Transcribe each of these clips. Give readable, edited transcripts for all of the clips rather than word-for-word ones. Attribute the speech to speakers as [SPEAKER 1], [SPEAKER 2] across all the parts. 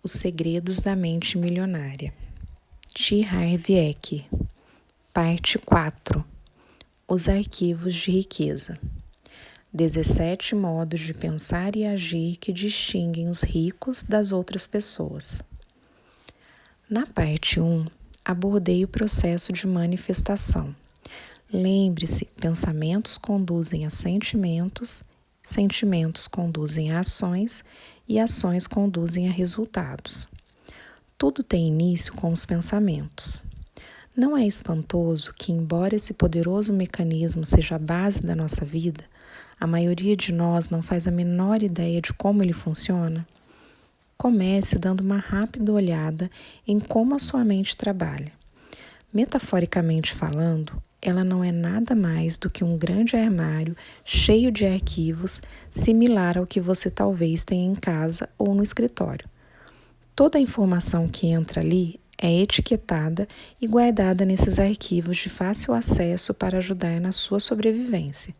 [SPEAKER 1] Os Segredos da Mente Milionária, de Harv Eker. Parte 4. Os Arquivos de Riqueza. 17 modos de pensar e agir que distinguem os ricos das outras pessoas. Na parte 1, abordei o processo de manifestação. Lembre-se, pensamentos conduzem a sentimentos, sentimentos conduzem a ações e ações conduzem a resultados. Tudo tem início com os pensamentos. Não é espantoso que, embora esse poderoso mecanismo seja a base da nossa vida, a maioria de nós não faz a menor ideia de como ele funciona? Comece dando uma rápida olhada em como a sua mente trabalha. Metaforicamente falando, ela não é nada mais do que um grande armário cheio de arquivos, similar ao que você talvez tenha em casa ou no escritório. Toda a informação que entra ali é etiquetada e guardada nesses arquivos de fácil acesso para ajudar na sua sobrevivência.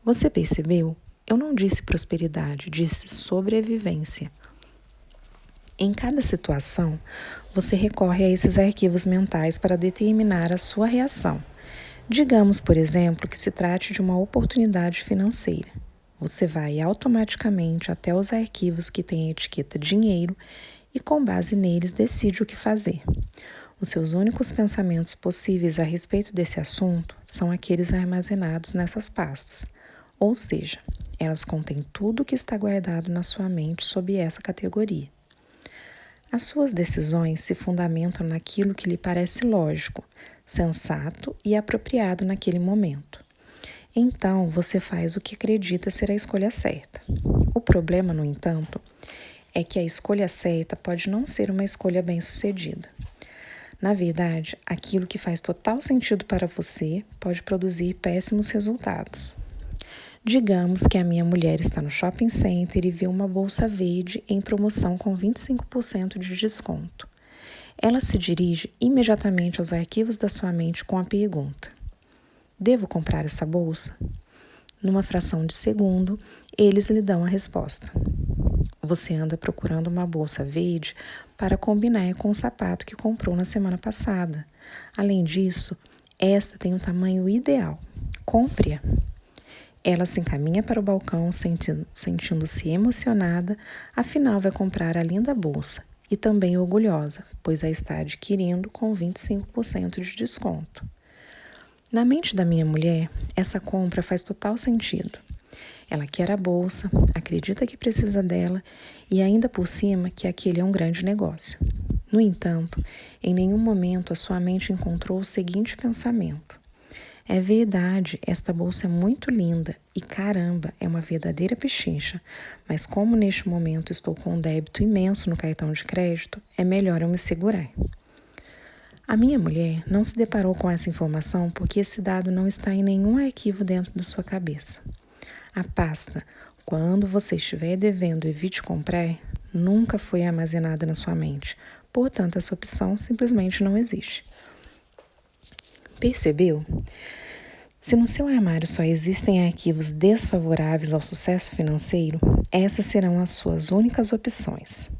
[SPEAKER 1] Você percebeu? Eu não disse prosperidade, disse sobrevivência. Em cada situação, você recorre a esses arquivos mentais para determinar a sua reação. Digamos, por exemplo, que se trate de uma oportunidade financeira. Você vai automaticamente até os arquivos que têm a etiqueta dinheiro e, com base neles, decide o que fazer. Os seus únicos pensamentos possíveis a respeito desse assunto são aqueles armazenados nessas pastas, ou seja, elas contêm tudo o que está guardado na sua mente sob essa categoria. As suas decisões se fundamentam naquilo que lhe parece lógico, sensato e apropriado naquele momento. Então, você faz o que acredita ser a escolha certa. O problema, no entanto, é que a escolha certa pode não ser uma escolha bem-sucedida. Na verdade, aquilo que faz total sentido para você pode produzir péssimos resultados. Digamos que a minha mulher está no shopping center e vê uma bolsa verde em promoção com 25% de desconto. Ela se dirige imediatamente aos arquivos da sua mente com a pergunta: devo comprar essa bolsa? Numa fração de segundo, eles lhe dão a resposta. Você anda procurando uma bolsa verde para combinar com o sapato que comprou na semana passada. Além disso, esta tem o tamanho ideal. Compre-a. Ela se encaminha para o balcão sentindo-se emocionada, afinal vai comprar a linda bolsa e também orgulhosa, pois a está adquirindo com 25% de desconto. Na mente da minha mulher, essa compra faz total sentido. Ela quer a bolsa, acredita que precisa dela e ainda por cima que aquele é um grande negócio. No entanto, em nenhum momento a sua mente encontrou o seguinte pensamento: é verdade, esta bolsa é muito linda e caramba, é uma verdadeira pechincha, mas como neste momento estou com um débito imenso no cartão de crédito, é melhor eu me segurar. A minha mulher não se deparou com essa informação porque esse dado não está em nenhum arquivo dentro da sua cabeça. A pasta "Quando você estiver devendo, evite comprar" nunca foi armazenada na sua mente, portanto essa opção simplesmente não existe. Percebeu? Se no seu armário só existem arquivos desfavoráveis ao sucesso financeiro, essas serão as suas únicas opções.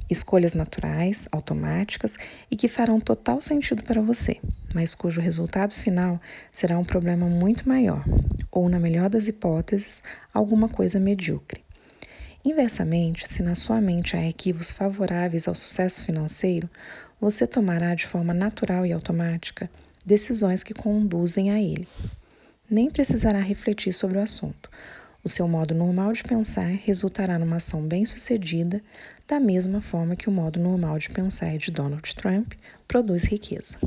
[SPEAKER 1] Escolhas naturais, automáticas e que farão total sentido para você, mas cujo resultado final será um problema muito maior, ou, na melhor das hipóteses, alguma coisa medíocre. Inversamente, se na sua mente há arquivos favoráveis ao sucesso financeiro, você tomará de forma natural e automática decisões que conduzem a ele. Nem precisará refletir sobre o assunto. O seu modo normal de pensar resultará numa ação bem-sucedida, da mesma forma que o modo normal de pensar de Donald Trump produz riqueza.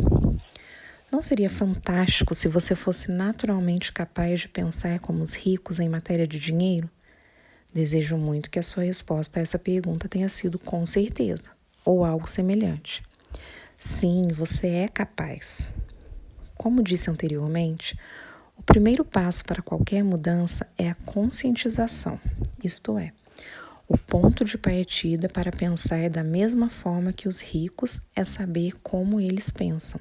[SPEAKER 1] Não seria fantástico se você fosse naturalmente capaz de pensar como os ricos em matéria de dinheiro? Desejo muito que a sua resposta a essa pergunta tenha sido "com certeza" ou algo semelhante. Sim, você é capaz. Como disse anteriormente, o primeiro passo para qualquer mudança é a conscientização, isto é, o ponto de partida para pensar da mesma forma que os ricos é saber como eles pensam.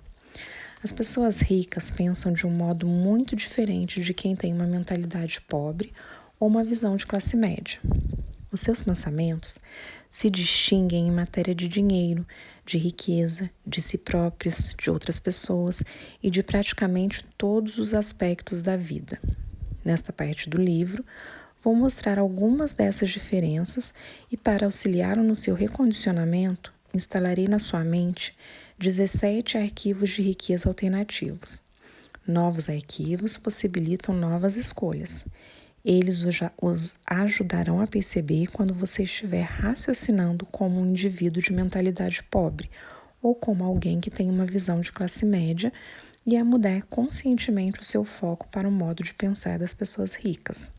[SPEAKER 1] As pessoas ricas pensam de um modo muito diferente de quem tem uma mentalidade pobre ou uma visão de classe média. Os seus pensamentos se distinguem em matéria de dinheiro, de riqueza, de si próprias, de outras pessoas e de praticamente todos os aspectos da vida. Nesta parte do livro, vou mostrar algumas dessas diferenças e, para auxiliá-lo no seu recondicionamento, instalarei na sua mente 17 arquivos de riqueza alternativos. Novos arquivos possibilitam novas escolhas. Eles os ajudarão a perceber quando você estiver raciocinando como um indivíduo de mentalidade pobre ou como alguém que tem uma visão de classe média e a mudar conscientemente o seu foco para o modo de pensar das pessoas ricas.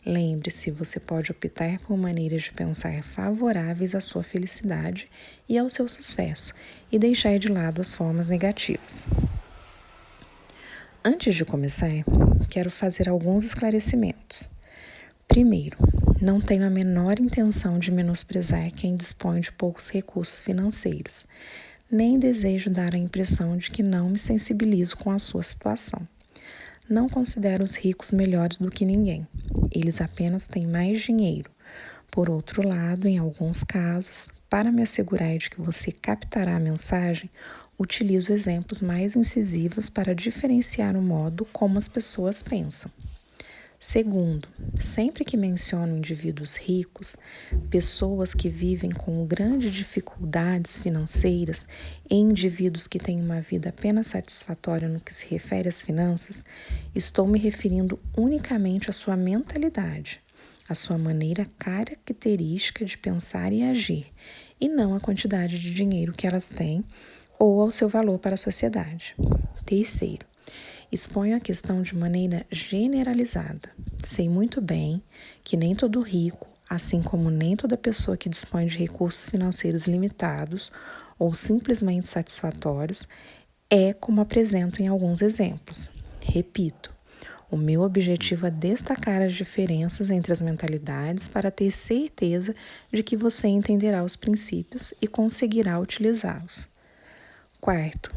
[SPEAKER 1] Lembre-se, você pode optar por maneiras de pensar favoráveis à sua felicidade e ao seu sucesso e deixar de lado as formas negativas. Antes de começar, quero fazer alguns esclarecimentos. Primeiro, não tenho a menor intenção de menosprezar quem dispõe de poucos recursos financeiros, nem desejo dar a impressão de que não me sensibilizo com a sua situação. Não considero os ricos melhores do que ninguém. Eles apenas têm mais dinheiro. Por outro lado, em alguns casos, para me assegurar de que você captará a mensagem, utilizo exemplos mais incisivos para diferenciar o modo como as pessoas pensam. Segundo, sempre que menciono indivíduos ricos, pessoas que vivem com grandes dificuldades financeiras e indivíduos que têm uma vida apenas satisfatória no que se refere às finanças, estou me referindo unicamente à sua mentalidade, à sua maneira característica de pensar e agir, e não à quantidade de dinheiro que elas têm ou ao seu valor para a sociedade. Terceiro, exponho a questão de maneira generalizada. Sei muito bem que nem todo rico, assim como nem toda pessoa que dispõe de recursos financeiros limitados ou simplesmente satisfatórios, é como apresento em alguns exemplos. Repito, o meu objetivo é destacar as diferenças entre as mentalidades para ter certeza de que você entenderá os princípios e conseguirá utilizá-los. Quarto,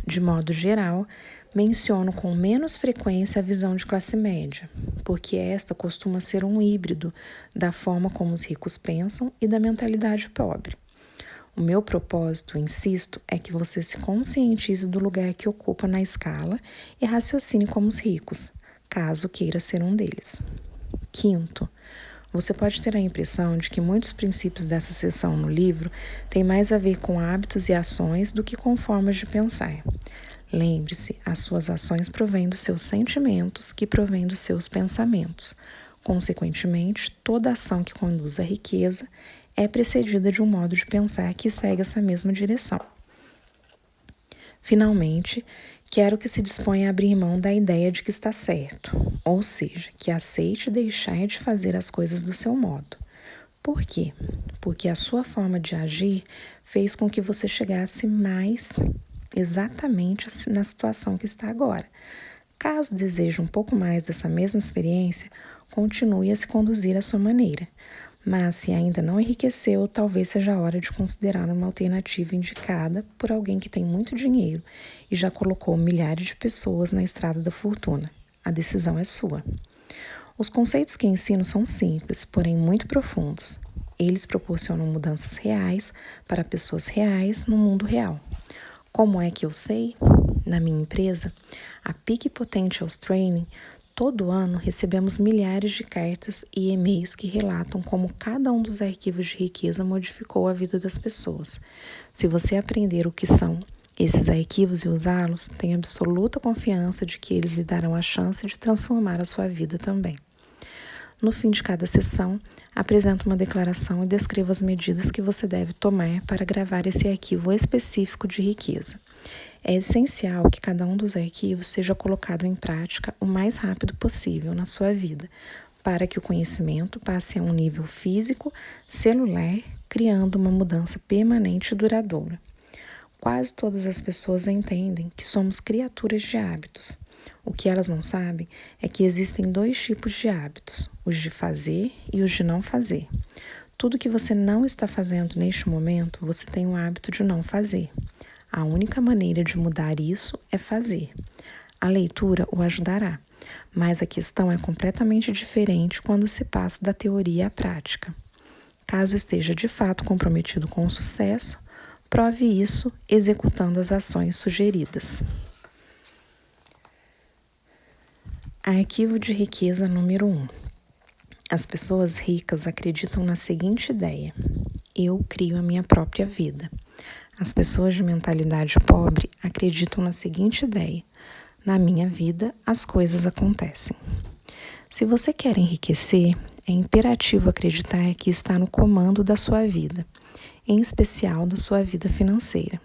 [SPEAKER 1] de modo geral, menciono com menos frequência a visão de classe média, porque esta costuma ser um híbrido da forma como os ricos pensam e da mentalidade pobre. O meu propósito, insisto, é que você se conscientize do lugar que ocupa na escala e raciocine como os ricos, caso queira ser um deles. Quinto, você pode ter a impressão de que muitos princípios dessa seção no livro têm mais a ver com hábitos e ações do que com formas de pensar. Lembre-se, as suas ações provêm dos seus sentimentos, que provêm dos seus pensamentos. Consequentemente, toda ação que conduz à riqueza é precedida de um modo de pensar que segue essa mesma direção. Finalmente, quero que se disponha a abrir mão da ideia de que está certo, ou seja, que aceite deixar de fazer as coisas do seu modo. Por quê? Porque a sua forma de agir fez com que você chegasse mais exatamente na situação que está agora. Caso deseje um pouco mais dessa mesma experiência, continue a se conduzir à sua maneira. Mas se ainda não enriqueceu, talvez seja a hora de considerar uma alternativa indicada por alguém que tem muito dinheiro e já colocou milhares de pessoas na estrada da fortuna. A decisão é sua. Os conceitos que ensino são simples, porém muito profundos. Eles proporcionam mudanças reais para pessoas reais no mundo real. Como é que eu sei? Na minha empresa, a Peak Potentials Training, todo ano recebemos milhares de cartas e e-mails que relatam como cada um dos arquivos de riqueza modificou a vida das pessoas. Se você aprender o que são esses arquivos e usá-los, tenho absoluta confiança de que eles lhe darão a chance de transformar a sua vida também. No fim de cada sessão, apresento uma declaração e descrevo as medidas que você deve tomar para gravar esse arquivo específico de riqueza. É essencial que cada um dos arquivos seja colocado em prática o mais rápido possível na sua vida, para que o conhecimento passe a um nível físico, celular, criando uma mudança permanente e duradoura. Quase todas as pessoas entendem que somos criaturas de hábitos. O que elas não sabem é que existem 2 tipos de hábitos, os de fazer e os de não fazer. Tudo que você não está fazendo neste momento, você tem o hábito de não fazer. A única maneira de mudar isso é fazer. A leitura o ajudará, mas a questão é completamente diferente quando se passa da teoria à prática. Caso esteja de fato comprometido com o sucesso, prove isso executando as ações sugeridas. Arquivo de riqueza número 1. As pessoas ricas acreditam na seguinte ideia: eu crio a minha própria vida. As pessoas de mentalidade pobre acreditam na seguinte ideia: na minha vida as coisas acontecem. Se você quer enriquecer, é imperativo acreditar que está no comando da sua vida, em especial da sua vida financeira.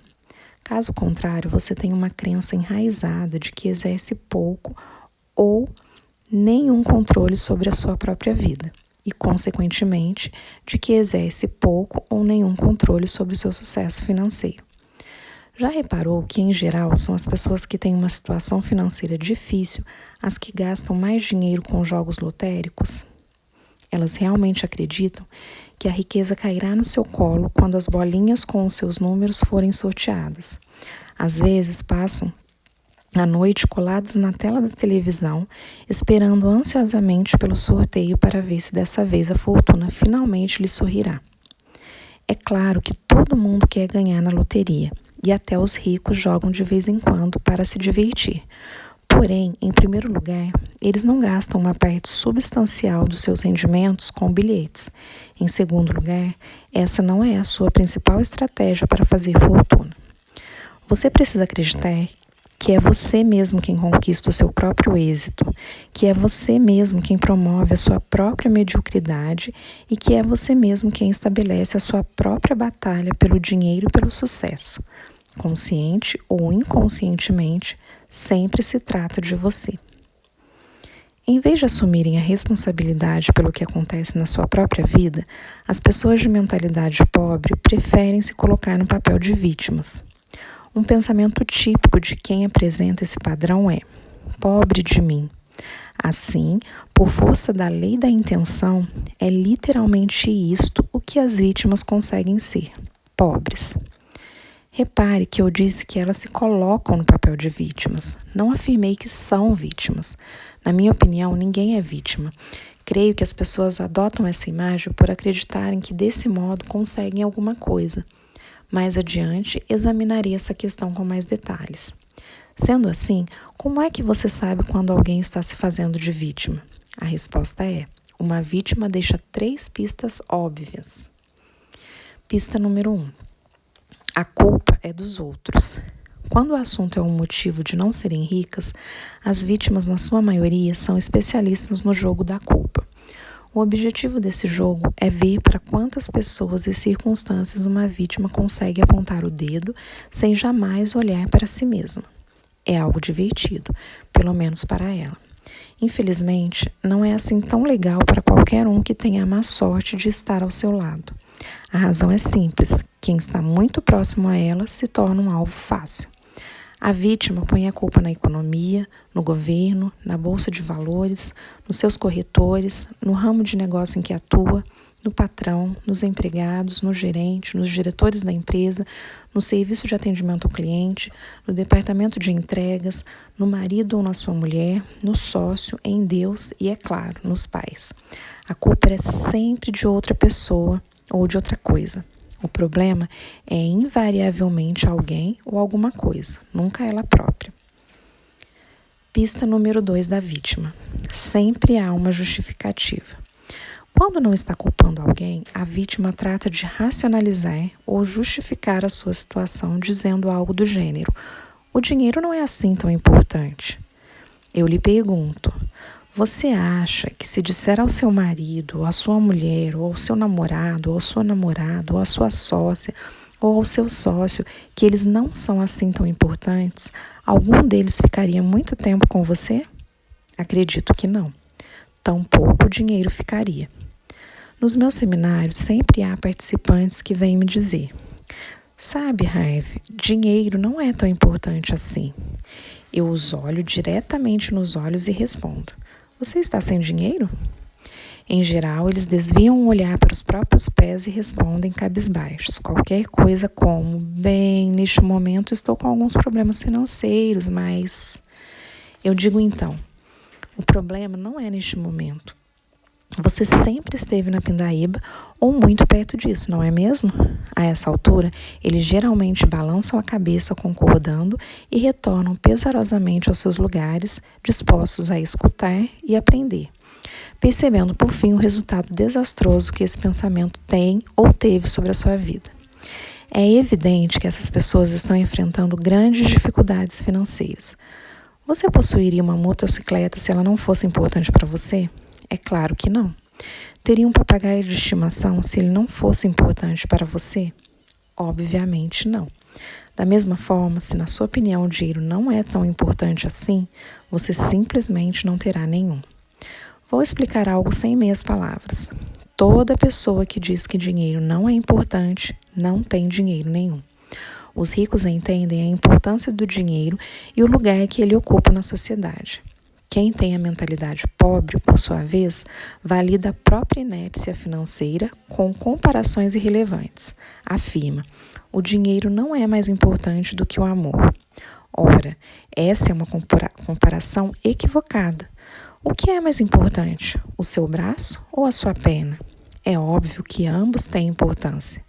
[SPEAKER 1] Caso contrário, você tem uma crença enraizada de que exerce pouco ou nenhum controle sobre a sua própria vida e, consequentemente, de que exerce pouco ou nenhum controle sobre o seu sucesso financeiro. Já reparou que, em geral, são as pessoas que têm uma situação financeira difícil as que gastam mais dinheiro com jogos lotéricos? Elas realmente acreditam que a riqueza cairá no seu colo quando as bolinhas com os seus números forem sorteadas. Às vezes, passam à noite coladas na tela da televisão, esperando ansiosamente pelo sorteio para ver se dessa vez a fortuna finalmente lhe sorrirá. É claro que todo mundo quer ganhar na loteria, e até os ricos jogam de vez em quando para se divertir. Porém, em primeiro lugar, eles não gastam uma parte substancial dos seus rendimentos com bilhetes. Em segundo lugar, essa não é a sua principal estratégia para fazer fortuna. Você precisa acreditar que é você mesmo quem conquista o seu próprio êxito, que é você mesmo quem promove a sua própria mediocridade e que é você mesmo quem estabelece a sua própria batalha pelo dinheiro e pelo sucesso. Consciente ou inconscientemente, sempre se trata de você. Em vez de assumirem a responsabilidade pelo que acontece na sua própria vida, as pessoas de mentalidade pobre preferem se colocar no papel de vítimas. Um pensamento típico de quem apresenta esse padrão é: pobre de mim. Assim, por força da lei da intenção, é literalmente isto o que as vítimas conseguem ser: pobres. Repare que eu disse que elas se colocam no papel de vítimas. Não afirmei que são vítimas. Na minha opinião, ninguém é vítima. Creio que as pessoas adotam essa imagem por acreditarem que desse modo conseguem alguma coisa. Mais adiante, examinarei essa questão com mais detalhes. Sendo assim, como é que você sabe quando alguém está se fazendo de vítima? A resposta é: uma vítima deixa 3 pistas óbvias. Pista número 1. A culpa é dos outros. Quando o assunto é um motivo de não serem ricas, as vítimas, na sua maioria, são especialistas no jogo da culpa. O objetivo desse jogo é ver para quantas pessoas e circunstâncias uma vítima consegue apontar o dedo sem jamais olhar para si mesma. É algo divertido, pelo menos para ela. Infelizmente, não é assim tão legal para qualquer um que tenha a má sorte de estar ao seu lado. A razão é simples: quem está muito próximo a ela se torna um alvo fácil. A vítima põe a culpa na economia, no governo, na bolsa de valores, nos seus corretores, no ramo de negócio em que atua, no patrão, nos empregados, no gerente, nos diretores da empresa, no serviço de atendimento ao cliente, no departamento de entregas, no marido ou na sua mulher, no sócio, em Deus e, é claro, nos pais. A culpa é sempre de outra pessoa ou de outra coisa. O problema é invariavelmente alguém ou alguma coisa, nunca ela própria. Pista número 2 da vítima. Sempre há uma justificativa. Quando não está culpando alguém, a vítima trata de racionalizar ou justificar a sua situação dizendo algo do gênero: o dinheiro não é assim tão importante. Eu lhe pergunto: você acha que se disser ao seu marido, ou à sua mulher, ou ao seu namorado, ou à sua namorada, ou à sua sócia, ou ao seu sócio, que eles não são assim tão importantes, algum deles ficaria muito tempo com você? Acredito que não. Tampouco o dinheiro ficaria. Nos meus seminários sempre há participantes que vêm me dizer: sabe, Harvey, dinheiro não é tão importante assim. Eu os olho diretamente nos olhos e respondo: você está sem dinheiro? Em geral, eles desviam o olhar para os próprios pés e respondem cabisbaixos. Qualquer coisa como: bem, neste momento estou com alguns problemas financeiros, mas... Eu digo então: o problema não é neste momento. Você sempre esteve na pindaíba ou muito perto disso, não é mesmo? A essa altura, eles geralmente balançam a cabeça concordando e retornam pesarosamente aos seus lugares, dispostos a escutar e aprender, percebendo por fim o resultado desastroso que esse pensamento tem ou teve sobre a sua vida. É evidente que essas pessoas estão enfrentando grandes dificuldades financeiras. Você possuiria uma motocicleta se ela não fosse importante para você? É claro que não. Teria um papagaio de estimação se ele não fosse importante para você? Obviamente não. Da mesma forma, se na sua opinião o dinheiro não é tão importante assim, você simplesmente não terá nenhum. Vou explicar algo sem meias palavras. Toda pessoa que diz que dinheiro não é importante, não tem dinheiro nenhum. Os ricos entendem a importância do dinheiro e o lugar que ele ocupa na sociedade. Quem tem a mentalidade pobre, por sua vez, valida a própria inépcia financeira com comparações irrelevantes. Afirma: o dinheiro não é mais importante do que o amor. Ora, essa é uma comparação equivocada. O que é mais importante, o seu braço ou a sua perna? É óbvio que ambos têm importância.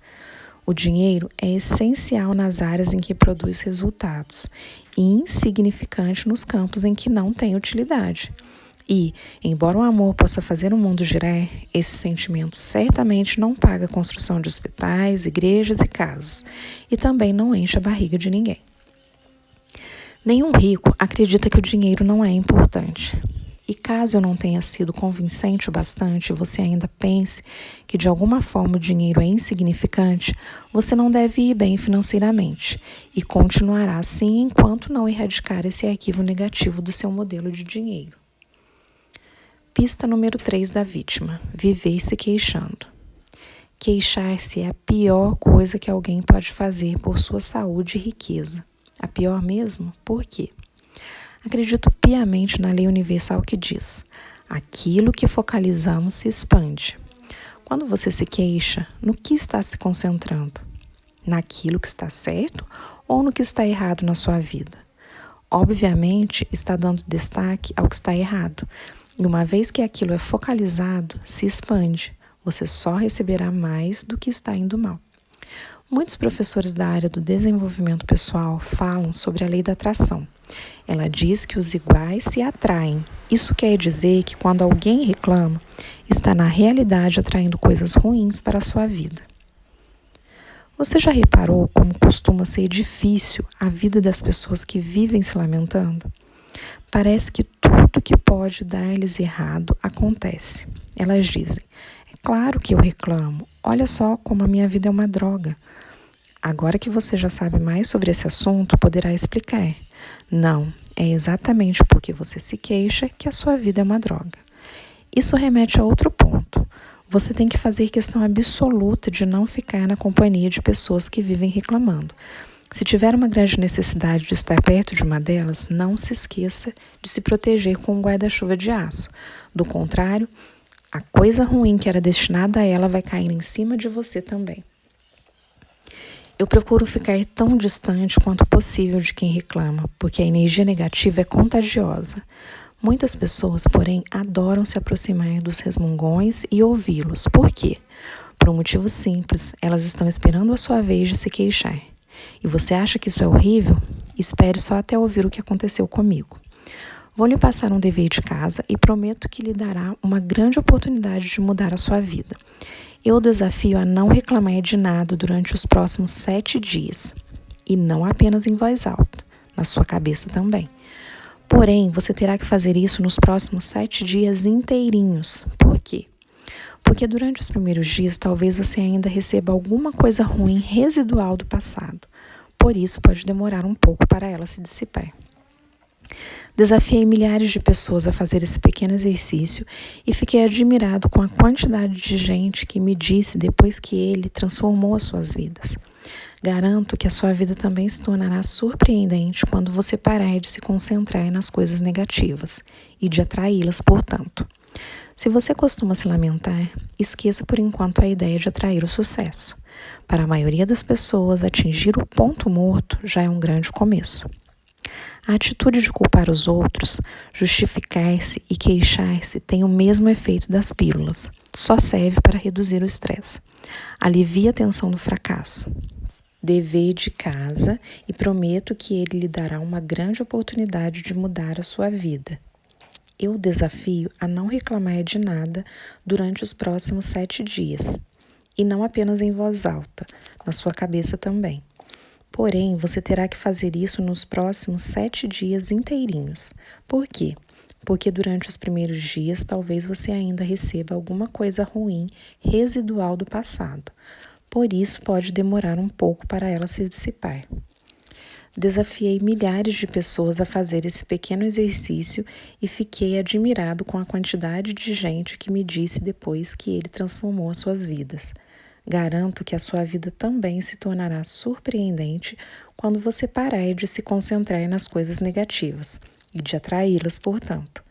[SPEAKER 1] O dinheiro é essencial nas áreas em que produz resultados e insignificante nos campos em que não tem utilidade. E, embora o amor possa fazer o mundo girar, esse sentimento certamente não paga a construção de hospitais, igrejas e casas, e também não enche a barriga de ninguém. Nenhum rico acredita que o dinheiro não é importante. E caso eu não tenha sido convincente o bastante e você ainda pense que de alguma forma o dinheiro é insignificante, você não deve ir bem financeiramente e continuará assim enquanto não erradicar esse arquivo negativo do seu modelo de dinheiro. Pista número 3 da vítima: viver se queixando. Queixar-se é a pior coisa que alguém pode fazer por sua saúde e riqueza. A pior mesmo? Por quê? Acredito piamente na lei universal que diz: aquilo que focalizamos se expande. Quando você se queixa, no que está se concentrando? Naquilo que está certo ou no que está errado na sua vida? Obviamente, está dando destaque ao que está errado. E uma vez que aquilo é focalizado, se expande. Você só receberá mais do que está indo mal. Muitos professores da área do desenvolvimento pessoal falam sobre a lei da atração. Ela diz que os iguais se atraem. Isso quer dizer que quando alguém reclama, está na realidade atraindo coisas ruins para a sua vida. Você já reparou como costuma ser difícil a vida das pessoas que vivem se lamentando? Parece que tudo que pode dar-lhes errado acontece. Elas dizem: é claro que eu reclamo, olha só como a minha vida é uma droga. Agora que você já sabe mais sobre esse assunto, poderá explicar. Não, é exatamente porque você se queixa que a sua vida é uma droga. Isso remete a outro ponto. Você tem que fazer questão absoluta de não ficar na companhia de pessoas que vivem reclamando. Se tiver uma grande necessidade de estar perto de uma delas, não se esqueça de se proteger com um guarda-chuva de aço. Do contrário, a coisa ruim que era destinada a ela vai cair em cima de você também. Eu procuro ficar tão distante quanto possível de quem reclama, porque a energia negativa é contagiosa. Muitas pessoas, porém, adoram se aproximar dos resmungões e ouvi-los. Por quê? Por um motivo simples: elas estão esperando a sua vez de se queixar. E você acha que isso é horrível? Espere só até ouvir o que aconteceu comigo. Vou lhe passar um dever de casa e prometo que lhe dará uma grande oportunidade de mudar a sua vida. Eu o desafio a não reclamar de nada durante os próximos 7 dias. E não apenas em voz alta, na sua cabeça também. Porém, você terá que fazer isso nos próximos 7 dias inteirinhos. Por quê? Porque durante os primeiros dias, talvez você ainda receba alguma coisa ruim residual do passado. Por isso, pode demorar um pouco para ela se dissipar. Desafiei milhares de pessoas a fazer esse pequeno exercício e fiquei admirado com a quantidade de gente que me disse depois que ele transformou as suas vidas. Garanto que a sua vida também se tornará surpreendente quando você parar de se concentrar nas coisas negativas e de atraí-las, portanto. Se você costuma se lamentar, esqueça por enquanto a ideia de atrair o sucesso. Para a maioria das pessoas, atingir o ponto morto já é um grande começo. A atitude de culpar os outros, justificar-se e queixar-se tem o mesmo efeito das pílulas. Só serve para reduzir o estresse. Alivia a tensão do fracasso. Dever de casa e prometo que ele lhe dará uma grande oportunidade de mudar a sua vida. Eu o desafio a não reclamar de nada durante os próximos 7 dias. E não apenas em voz alta, na sua cabeça também. Porém, você terá que fazer isso nos próximos 7 dias inteirinhos. Por quê? Porque durante os primeiros dias talvez você ainda receba alguma coisa ruim, residual do passado. Por isso pode demorar um pouco para ela se dissipar. Desafiei milhares de pessoas a fazer esse pequeno exercício e fiquei admirado com a quantidade de gente que me disse depois que ele transformou as suas vidas. Garanto que a sua vida também se tornará surpreendente quando você parar de se concentrar nas coisas negativas e de atraí-las, portanto.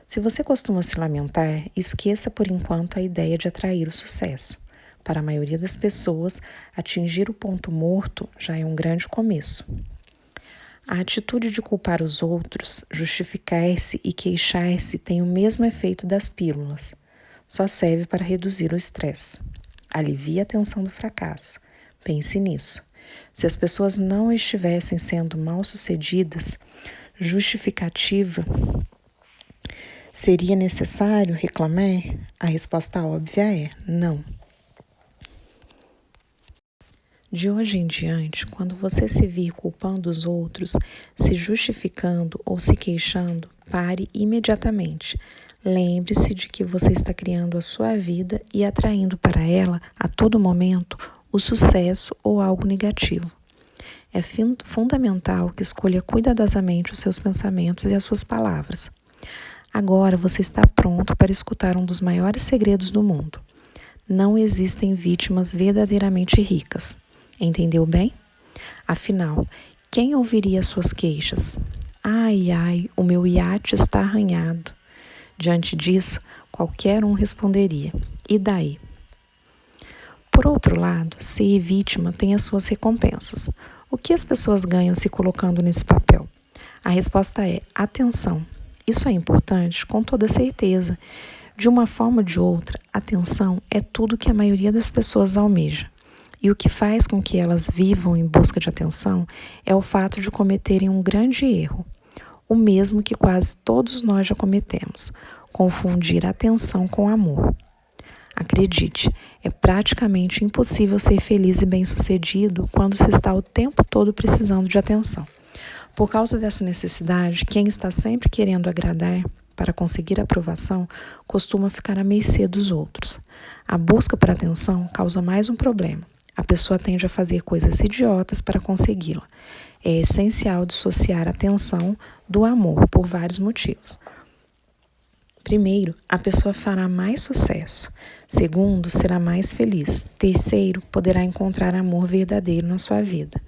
[SPEAKER 1] Se você costuma se lamentar, esqueça por enquanto a ideia de atrair o sucesso. Para a maioria das pessoas, atingir o ponto morto já é um grande começo. A atitude de culpar os outros, justificar-se e queixar-se tem o mesmo efeito das pílulas. Só serve para reduzir o estresse. Alivia a tensão do fracasso. Pense nisso. Se as pessoas não estivessem sendo mal-sucedidas, justificativa, seria necessário reclamar? A resposta óbvia é não. De hoje em diante, quando você se vir culpando os outros, se justificando ou se queixando, pare imediatamente. Lembre-se de que você está criando a sua vida e atraindo para ela, a todo momento, o sucesso ou algo negativo. É fundamental que escolha cuidadosamente os seus pensamentos e as suas palavras. Agora você está pronto para escutar um dos maiores segredos do mundo. Não existem vítimas verdadeiramente ricas. Entendeu bem? Afinal, quem ouviria suas queixas? Ai, ai, o meu iate está arranhado. Diante disso, qualquer um responderia: e daí? Por outro lado, ser vítima tem as suas recompensas. O que as pessoas ganham se colocando nesse papel? A resposta é atenção. Isso é importante, com toda certeza. De uma forma ou de outra, atenção é tudo que a maioria das pessoas almeja. E o que faz com que elas vivam em busca de atenção é o fato de cometerem um grande erro, o mesmo que quase todos nós já cometemos: confundir atenção com amor. Acredite, é praticamente impossível ser feliz e bem-sucedido quando se está o tempo todo precisando de atenção. Por causa dessa necessidade, quem está sempre querendo agradar para conseguir aprovação costuma ficar à mercê dos outros. A busca por atenção causa mais um problema. A pessoa tende a fazer coisas idiotas para consegui-la. É essencial dissociar a atenção do amor por vários motivos. Primeiro, a pessoa fará mais sucesso. Segundo, será mais feliz. Terceiro, poderá encontrar amor verdadeiro na sua vida.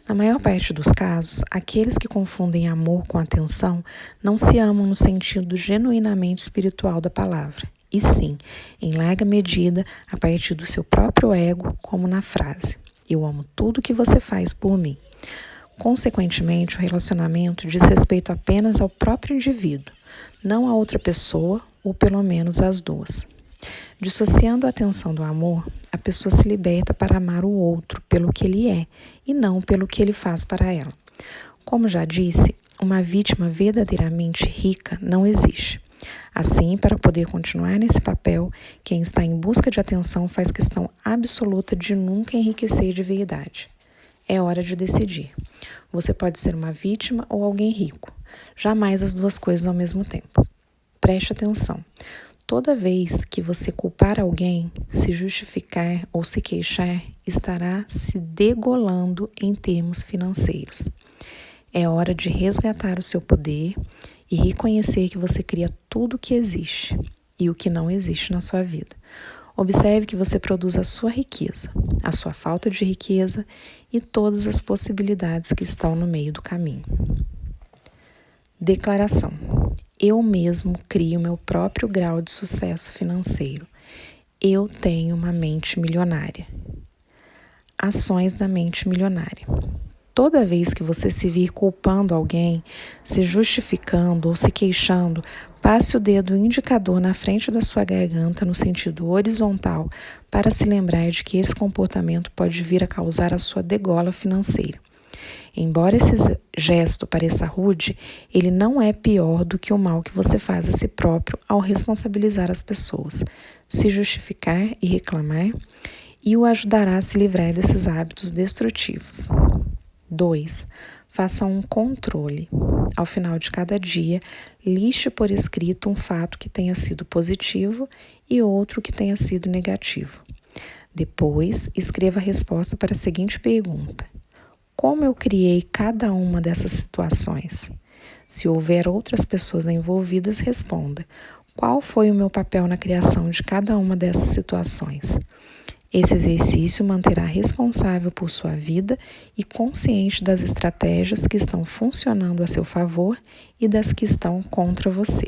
[SPEAKER 1] Na maior parte dos casos, aqueles que confundem amor com atenção não se amam no sentido genuinamente espiritual da palavra, e sim, em larga medida, a partir do seu próprio ego, como na frase: eu amo tudo que você faz por mim. Consequentemente, o relacionamento diz respeito apenas ao próprio indivíduo, não a outra pessoa, ou pelo menos as duas. Dissociando a atenção do amor, a pessoa se liberta para amar o outro pelo que ele é e não pelo que ele faz para ela. Como já disse, uma vítima verdadeiramente rica não existe. Assim, para poder continuar nesse papel, quem está em busca de atenção faz questão absoluta de nunca enriquecer de verdade. É hora de decidir. Você pode ser uma vítima ou alguém rico. Jamais as duas coisas ao mesmo tempo. Preste atenção. Toda vez que você culpar alguém, se justificar ou se queixar, estará se degolando em termos financeiros. É hora de resgatar o seu poder e reconhecer que você cria tudo o que existe e o que não existe na sua vida. Observe que você produz a sua riqueza, a sua falta de riqueza e todas as possibilidades que estão no meio do caminho. Declaração: eu mesmo crio meu próprio grau de sucesso financeiro. Eu tenho uma mente milionária. Ações da mente milionária. Toda vez que você se vir culpando alguém, se justificando ou se queixando, passe o dedo indicador na frente da sua garganta no sentido horizontal para se lembrar de que esse comportamento pode vir a causar a sua degola financeira. Embora esse gesto pareça rude, ele não é pior do que o mal que você faz a si próprio ao responsabilizar as pessoas, se justificar e reclamar, e o ajudará a se livrar desses hábitos destrutivos. 2. Faça um controle. Ao final de cada dia, liste por escrito um fato que tenha sido positivo e outro que tenha sido negativo. Depois, escreva a resposta para a seguinte pergunta: como eu criei cada uma dessas situações? Se houver outras pessoas envolvidas, responda: qual foi o meu papel na criação de cada uma dessas situações? Esse exercício manterá responsável por sua vida e consciente das estratégias que estão funcionando a seu favor e das que estão contra você.